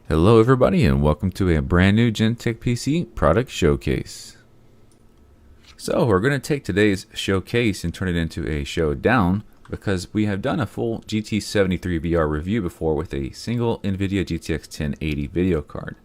Hello everybody and welcome to a brand new Gentek PC product showcase. So we're going to take today's showcase and turn it into a showdown because we have done a full GT73VR review before with a single NVIDIA GTX 1080 video card.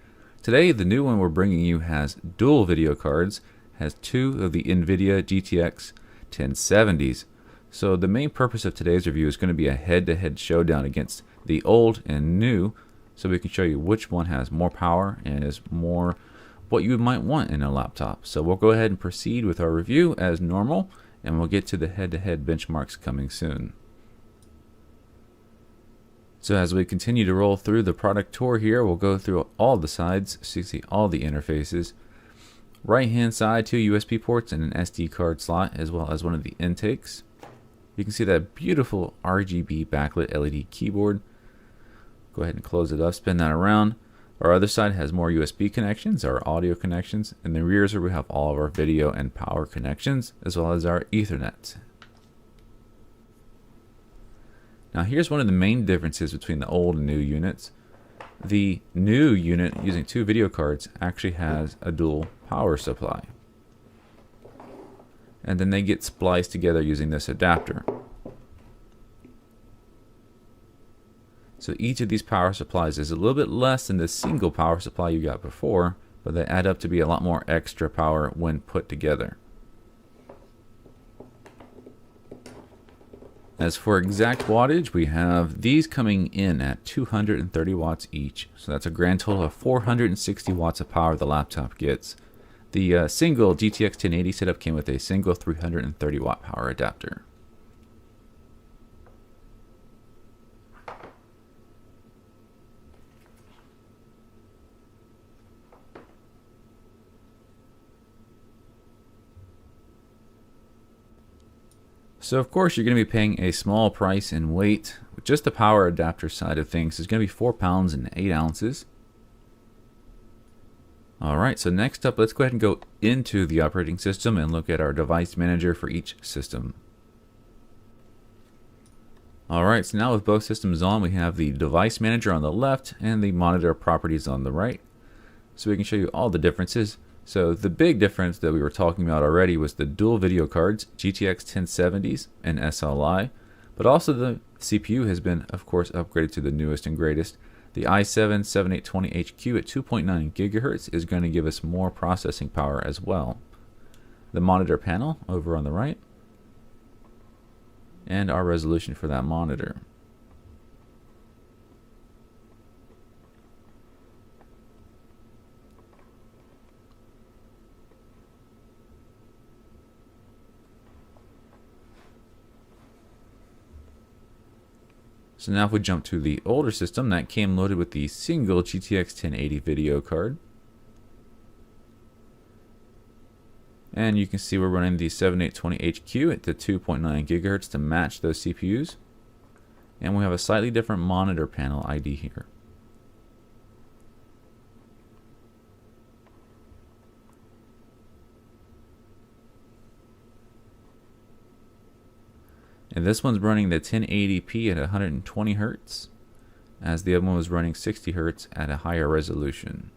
Today the new one we're bringing you has dual video cards, has two of the NVIDIA GTX 1070s. So the main purpose of today's review is going to be a head-to-head showdown against the old and new, so we can show you which one has more power and is more what you might want in a laptop. So we'll go ahead and proceed with our review as normal, and we'll get to the head-to-head benchmarks coming soon. So as we continue to roll through the product tour here, we'll go through all the sides so you see all the interfaces. Right hand side, two USB ports and an SD card slot, as well as one of the intakes. You can see that beautiful RGB backlit LED keyboard. Go ahead and close it up, spin that around. Our other side has more USB connections, our audio connections. In the rear is where we have all of our video and power connections, as well as our Ethernet. Now here's one of the main differences between the old and new units. The new unit using two video cards actually has a dual power supply. And then they get spliced together using this adapter. So each of these power supplies is a little bit less than the single power supply you got before, but they add up to be a lot more extra power when put together. As for exact wattage, we have these coming in at 230 watts each. So that's a grand total of 460 watts of power the laptop gets. The single GTX 1080 setup came with a single 330 watt power adapter. So of course you're going to be paying a small price in weight. With just the power adapter side of things, it's going to be 4 pounds and 8 ounces. Alright, so next up, let's go ahead and go into the operating system and look at our device manager for each system. Alright, so now with both systems on, we have the device manager on the left and the monitor properties on the right. So we can show you all the differences. So the big difference that we were talking about already was the dual video cards, GTX 1070s and SLI, but also the CPU has been, of course, upgraded to the newest and greatest. The i7-7820HQ at 2.9 GHz is going to give us more processing power as well. The monitor panel over on the right, and our resolution for that monitor. So now if we jump to the older system, that came loaded with the single GTX 1080 video card. And you can see we're running the 7820HQ at the 2.9 GHz to match those CPUs. And we have a slightly different monitor panel ID here. And this one's running the 1080p at 120 Hz, as the other one was running 60 Hz at a higher resolution.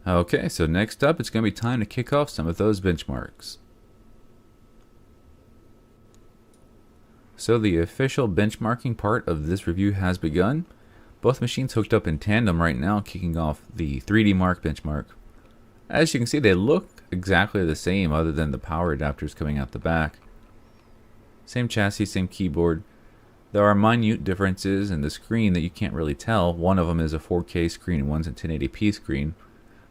Okay, so next up it's going to be time to kick off some of those benchmarks. So the official benchmarking part of this review has begun. Both machines hooked up in tandem right now, kicking off the 3D Mark benchmark. As you can see, they look exactly the same other than the power adapters coming out the back. Same chassis, same keyboard. There are minute differences in the screen that you can't really tell. One of them is a 4K screen and one's a 1080p screen.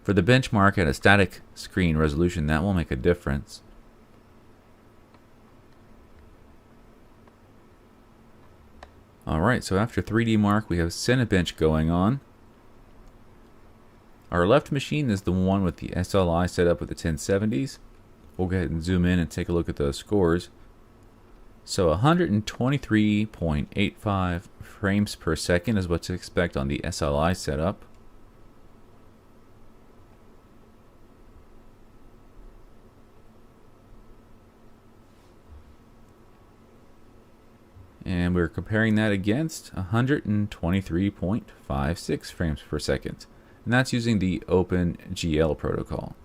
For the benchmark at a static screen resolution, that will make a difference. Alright, so after 3D Mark, we have Cinebench going on. Our left machine is the one with the SLI set up with the 1070s. We'll go ahead and zoom in and take a look at those scores. So 123.85 frames per second is what to expect on the SLI setup. and we're comparing that against 123.56 frames per second, and that's using the OpenGL protocol.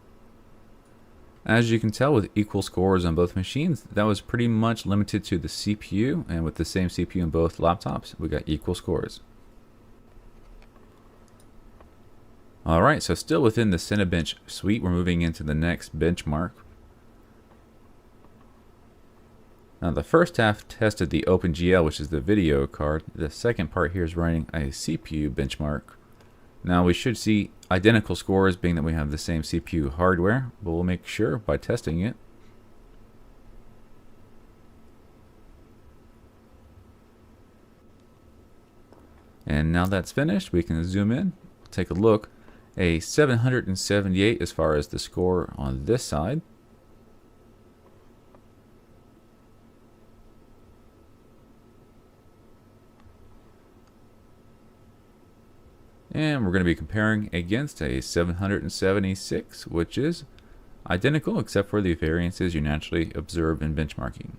As you can tell, with equal scores on both machines, that was pretty much limited to the CPU, and with the same CPU in both laptops, we got equal scores. Alright, so still within the Cinebench suite, we're moving into the next benchmark. Now the first half tested the OpenGL, which is the video card. The second part here is running a CPU benchmark. Now we should see identical scores, being that we have the same CPU hardware, but we'll make sure by testing it. And now that's finished, we can zoom in, take a look. A 778 as far as the score on this side. And we're going to be comparing against a 776, which is identical except for the variances you naturally observe in benchmarking.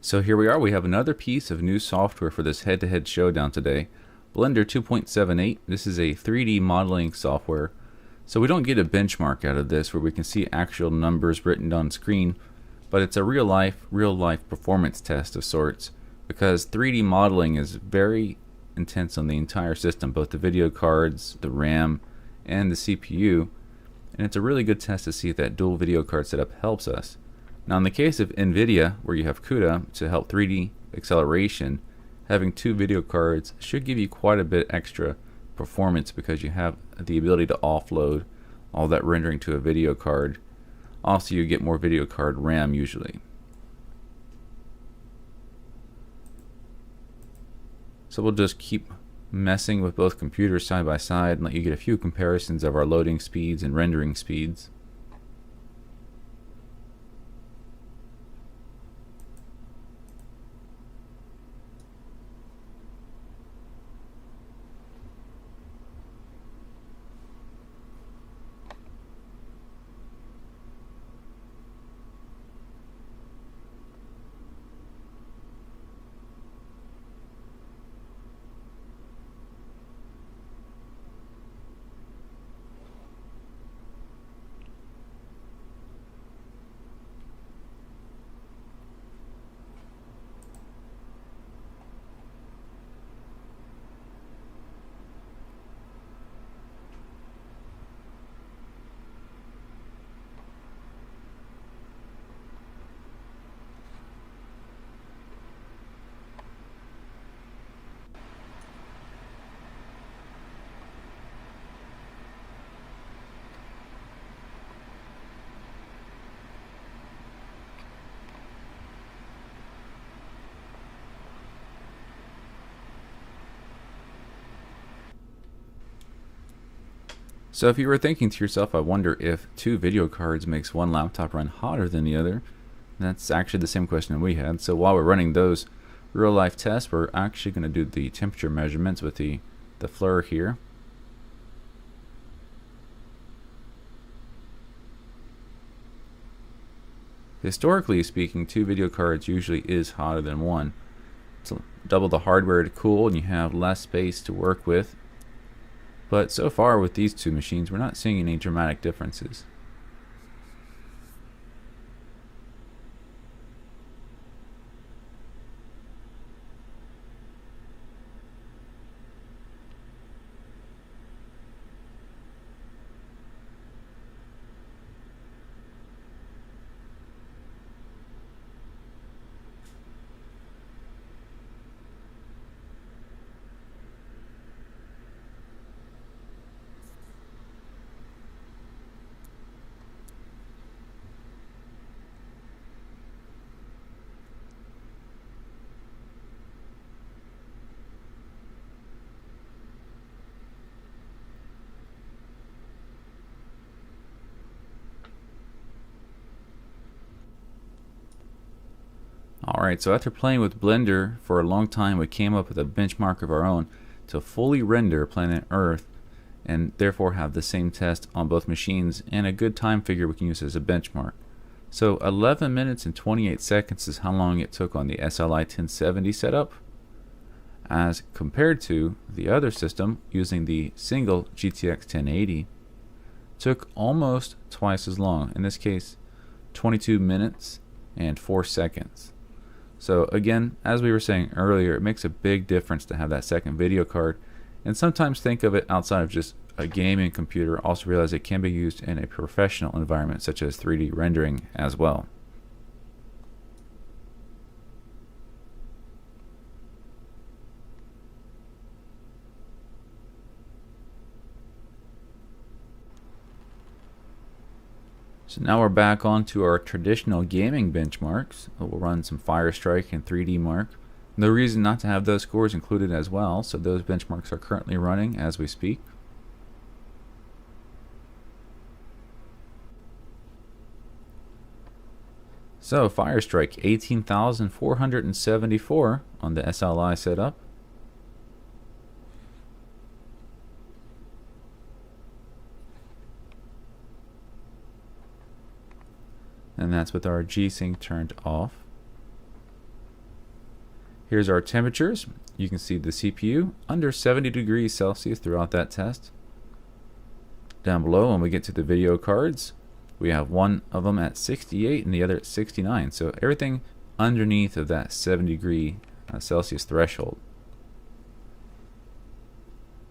So here we are, we have another piece of new software for this head-to-head showdown today. Blender 2.78, this is a 3D modeling software. So we don't get a benchmark out of this where we can see actual numbers written on screen, but it's a real life performance test of sorts, because 3D modeling is very intense on the entire system, both the video cards, the RAM, and the CPU, and it's a really good test to see if that dual video card setup helps us. Now in the case of NVIDIA, where you have CUDA to help 3D acceleration, having two video cards should give you quite a bit extra performance because you have the ability to offload all that rendering to a video card. Also, you get more video card RAM usually. So we'll just keep messing with both computers side by side and let you get a few comparisons of our loading speeds and rendering speeds. So if you were thinking to yourself, I wonder if two video cards makes one laptop run hotter than the other, that's actually the same question we had. So while we're running those real life tests, we're actually going to do the temperature measurements with the FLIR here. Historically speaking, two video cards usually is hotter than one. So double the hardware to cool and you have less space to work with. But so far with these two machines, we're not seeing any dramatic differences. Alright, so after playing with Blender for a long time, we came up with a benchmark of our own to fully render planet Earth and therefore have the same test on both machines and a good time figure we can use as a benchmark. So 11 minutes and 28 seconds is how long it took on the SLI 1070 setup, as compared to the other system using the single GTX 1080 took almost twice as long, in this case 22 minutes and 4 seconds. So again, as we were saying earlier, it makes a big difference to have that second video card, and sometimes think of it outside of just a gaming computer. Also realize it can be used in a professional environment such as 3D rendering as well. So now we're back onto our traditional gaming benchmarks. We'll run some Firestrike and 3D Mark. No reason not to have those scores included as well, so those benchmarks are currently running as we speak. So Firestrike 18,474 on the SLI setup. And that's with our G-Sync turned off. Here's our temperatures. You can see the CPU under 70 degrees Celsius throughout that test. Down below, when we get to the video cards, we have one of them at 68 and the other at 69. So everything underneath of that 70 degree Celsius threshold.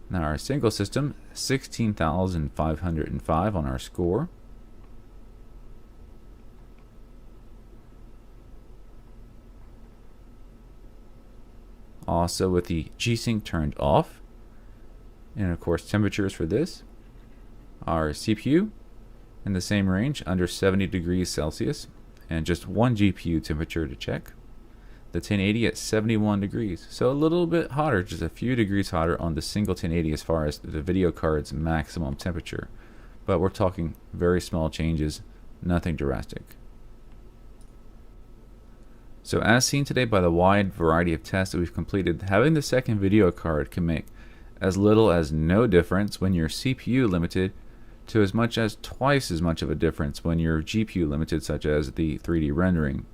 Now our single system, 16,505 on our score. Also with the G-Sync turned off. And of course temperatures for this. Our CPU in the same range, under 70 degrees Celsius. And just one GPU temperature to check. The 1080 at 71 degrees. So a little bit hotter, just a few degrees hotter on the single 1080 as far as the video card's maximum temperature. But we're talking very small changes, nothing drastic. So as seen today by the wide variety of tests that we've completed, having the second video card can make as little as no difference when you're CPU limited to as much as twice as much of a difference when you're GPU limited, such as the 3D rendering.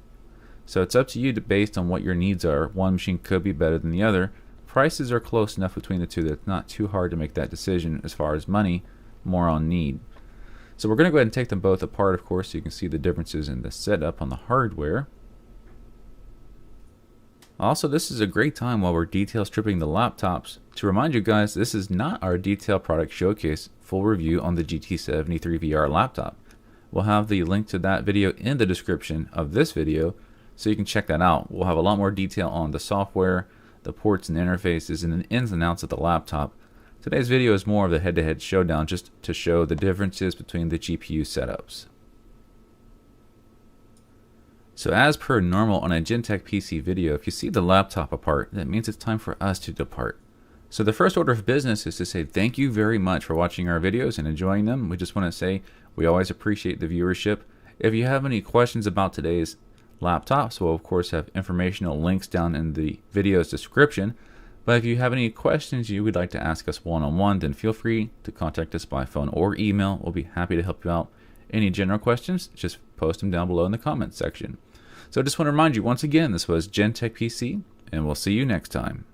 So it's up to you based on what your needs are. One machine could be better than the other. Prices are close enough between the two that it's not too hard to make that decision as far as money, more on need. So we're going to go ahead and take them both apart, of course, so you can see the differences in the setup on the hardware. Also, this is a great time while we're detail stripping the laptops to remind you guys this is not our detail product showcase full review on the GT73VR laptop. We'll have the link to that video in the description of this video so you can check that out. We'll have a lot more detail on the software, the ports and interfaces, and the ins and outs of the laptop. Today's video is more of the head-to-head showdown, just to show the differences between the GPU setups. So as per normal on a Gentech PC video, if you see the laptop apart, that means it's time for us to depart. So the first order of business is to say thank you very much for watching our videos and enjoying them. We just want to say we always appreciate the viewership. If you have any questions about today's laptops, we'll of course have informational links down in the video's description. But if you have any questions you would like to ask us one-on-one, then feel free to contact us by phone or email. We'll be happy to help you out. Any general questions, just post them down below in the comments section. So I just want to remind you once again, this was Gentech PC, and we'll see you next time.